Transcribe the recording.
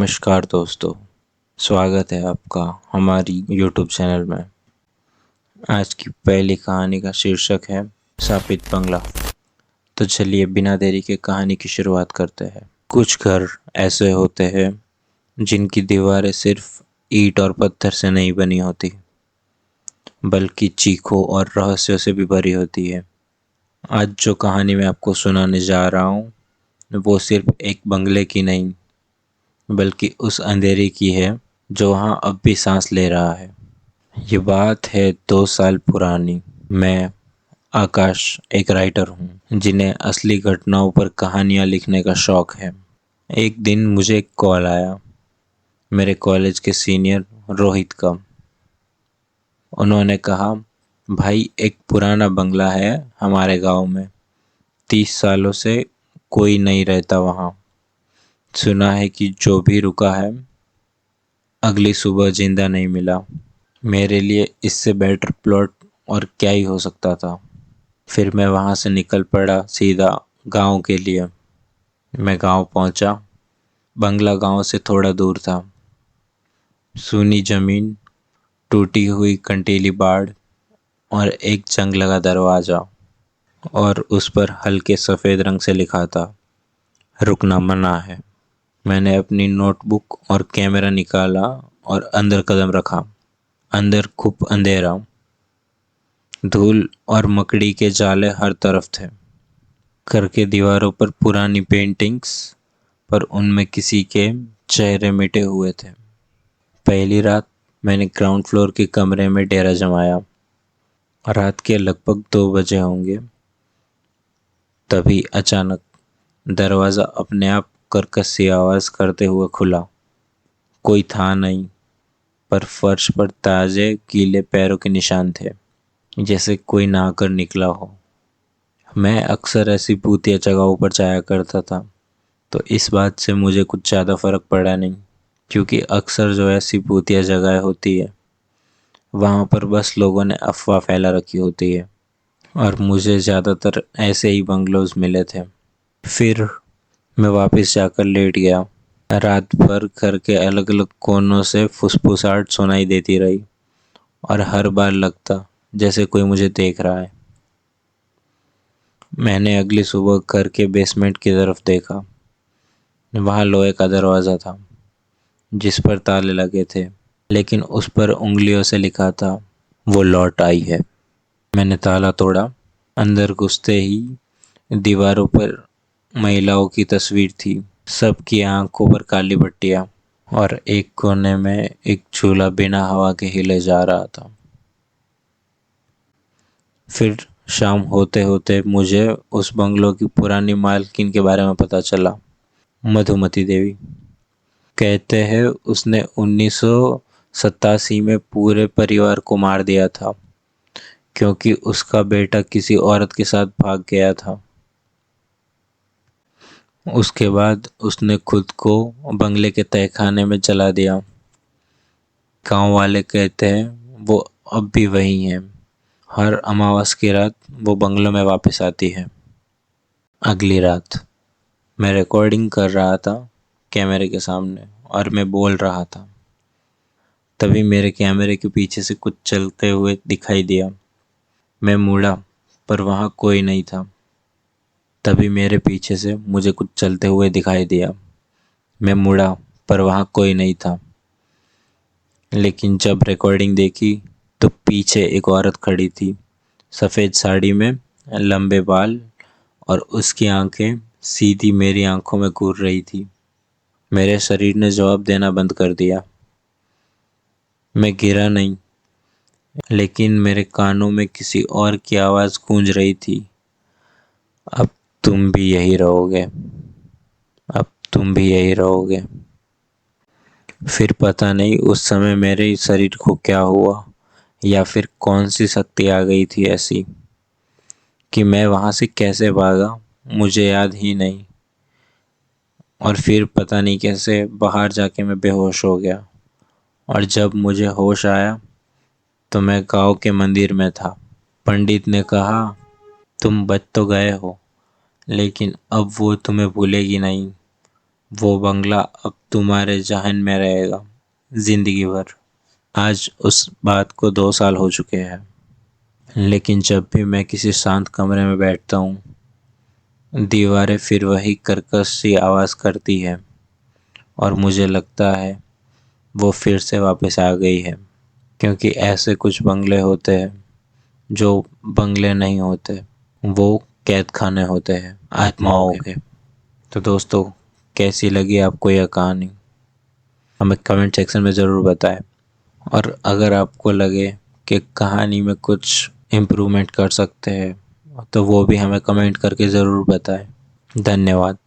नमस्कार दोस्तों, स्वागत है आपका हमारी YouTube चैनल में। आज की पहली कहानी का शीर्षक है शापित बंगला। तो चलिए बिना देरी के कहानी की शुरुआत करते हैं। कुछ घर ऐसे होते हैं जिनकी दीवारें सिर्फ ईंट और पत्थर से नहीं बनी होती, बल्कि चीखों और रहस्यों से भी भरी होती है। आज जो कहानी मैं आपको सुनाने जा रहा हूँ वो सिर्फ एक बंगले की नहीं, बल्कि उस अंधेरे की है जो वहाँ अब भी सांस ले रहा है। ये बात है 2 साल पुरानी। मैं आकाश एक राइटर हूँ जिन्हें असली घटनाओं पर कहानियाँ लिखने का शौक है। एक दिन मुझे एक कॉल आया, मेरे कॉलेज के सीनियर रोहित का। उन्होंने कहा, भाई एक पुराना बंगला है हमारे गांव में, 30 सालों से कोई नहीं रहता वहाँ। सुना है कि जो भी रुका है अगली सुबह जिंदा नहीं मिला। मेरे लिए इससे बेटर प्लॉट और क्या ही हो सकता था। फिर मैं वहाँ से निकल पड़ा सीधा गांव के लिए। मैं गांव पहुँचा। बंगला गांव से थोड़ा दूर था। सूनी जमीन, टूटी हुई कंटीली बाड़ और एक जंग लगा दरवाज़ा, और उस पर हल्के सफ़ेद रंग से लिखा था, रुकना मना है। मैंने अपनी नोटबुक और कैमरा निकाला और अंदर कदम रखा। अंदर खूब अंधेरा, धूल और मकड़ी के जाले हर तरफ थे। घर के दीवारों पर पुरानी पेंटिंग्स, पर उनमें किसी के चेहरे मिटे हुए थे। पहली रात मैंने ग्राउंड फ्लोर के कमरे में डेरा जमाया। रात के लगभग 2 बजे होंगे। तभी अचानक दरवाज़ा अपने आप कर्कश सी आवाज़ करते हुए खुला। कोई था नहीं, पर फर्श पर ताजे गीले पैरों के निशान थे, जैसे कोई नहाकर निकला हो। मैं अक्सर ऐसी भूतिया जगहों पर जाया करता था, तो इस बात से मुझे कुछ ज़्यादा फर्क पड़ा नहीं, क्योंकि अक्सर जो ऐसी भूतिया जगह होती है वहाँ पर बस लोगों ने अफवाह फैला रखी होती है, और मुझे ज़्यादातर ऐसे ही बंगलोज मिले थे। फिर मैं वापस जाकर लेट गया। रात भर घर के अलग अलग कोनों से फुसफुसाहट सुनाई देती रही, और हर बार लगता जैसे कोई मुझे देख रहा है। मैंने अगली सुबह घर के बेसमेंट की तरफ देखा। वहाँ लोहे का दरवाज़ा था जिस पर ताले लगे थे, लेकिन उस पर उंगलियों से लिखा था, वो लौट आई है। मैंने ताला तोड़ा। अंदर घुसते ही दीवारों पर महिलाओं की तस्वीर थी, सबकी आंखों पर काली पट्टियाँ, और एक कोने में एक चूल्हा बिना हवा के हिले जा रहा था। फिर शाम होते होते मुझे उस बंगलों की पुरानी मालकिन के बारे में पता चला, मधुमती देवी। कहते हैं उसने 1987 में पूरे परिवार को मार दिया था, क्योंकि उसका बेटा किसी औरत के साथ भाग गया था। उसके बाद उसने खुद को बंगले के तहखाने में जला दिया। गांव वाले कहते हैं वो अब भी वही हैं। हर अमावस की रात वो बंगलों में वापस आती है। अगली रात मैं रिकॉर्डिंग कर रहा था कैमरे के सामने, और मैं बोल रहा था। तभी मेरे कैमरे के पीछे से कुछ चलते हुए दिखाई दिया। मैं मुड़ा, पर वहाँ कोई नहीं था। तभी मेरे पीछे से मुझे कुछ चलते हुए दिखाई दिया। मैं मुड़ा, पर वहाँ कोई नहीं था। लेकिन जब रिकॉर्डिंग देखी तो पीछे एक औरत खड़ी थी, सफ़ेद साड़ी में, लंबे बाल, और उसकी आंखें सीधी मेरी आंखों में घूर रही थी। मेरे शरीर ने जवाब देना बंद कर दिया। मैं गिरा नहीं, लेकिन मेरे कानों में किसी और की आवाज़ गूंज रही थी, अब तुम भी यही रहोगे, अब तुम भी यही रहोगे। फिर पता नहीं उस समय मेरे शरीर को क्या हुआ, या फिर कौन सी शक्ति आ गई थी ऐसी कि मैं वहाँ से कैसे भागा मुझे याद ही नहीं। और फिर पता नहीं कैसे बाहर जाके मैं बेहोश हो गया, और जब मुझे होश आया तो मैं गांव के मंदिर में था। पंडित ने कहा, तुम बच तो गए हो, लेकिन अब वो तुम्हें भूलेगी नहीं, वो बंगला अब तुम्हारे जहन में रहेगा जिंदगी भर। आज उस बात को 2 साल हो चुके हैं, लेकिन जब भी मैं किसी शांत कमरे में बैठता हूँ, दीवारें फिर वही कर्कश सी आवाज़ करती है और मुझे लगता है वो फिर से वापस आ गई है। क्योंकि ऐसे कुछ बंगले होते हैं जो बंगले नहीं होते, वो कैद खाने होते हैं आत्माओं के। तो दोस्तों, कैसी लगी आपको यह कहानी, हमें कमेंट सेक्शन में ज़रूर बताएं। और अगर आपको लगे कि कहानी में कुछ इम्प्रूवमेंट कर सकते हैं तो वो भी हमें कमेंट करके ज़रूर बताएं। धन्यवाद।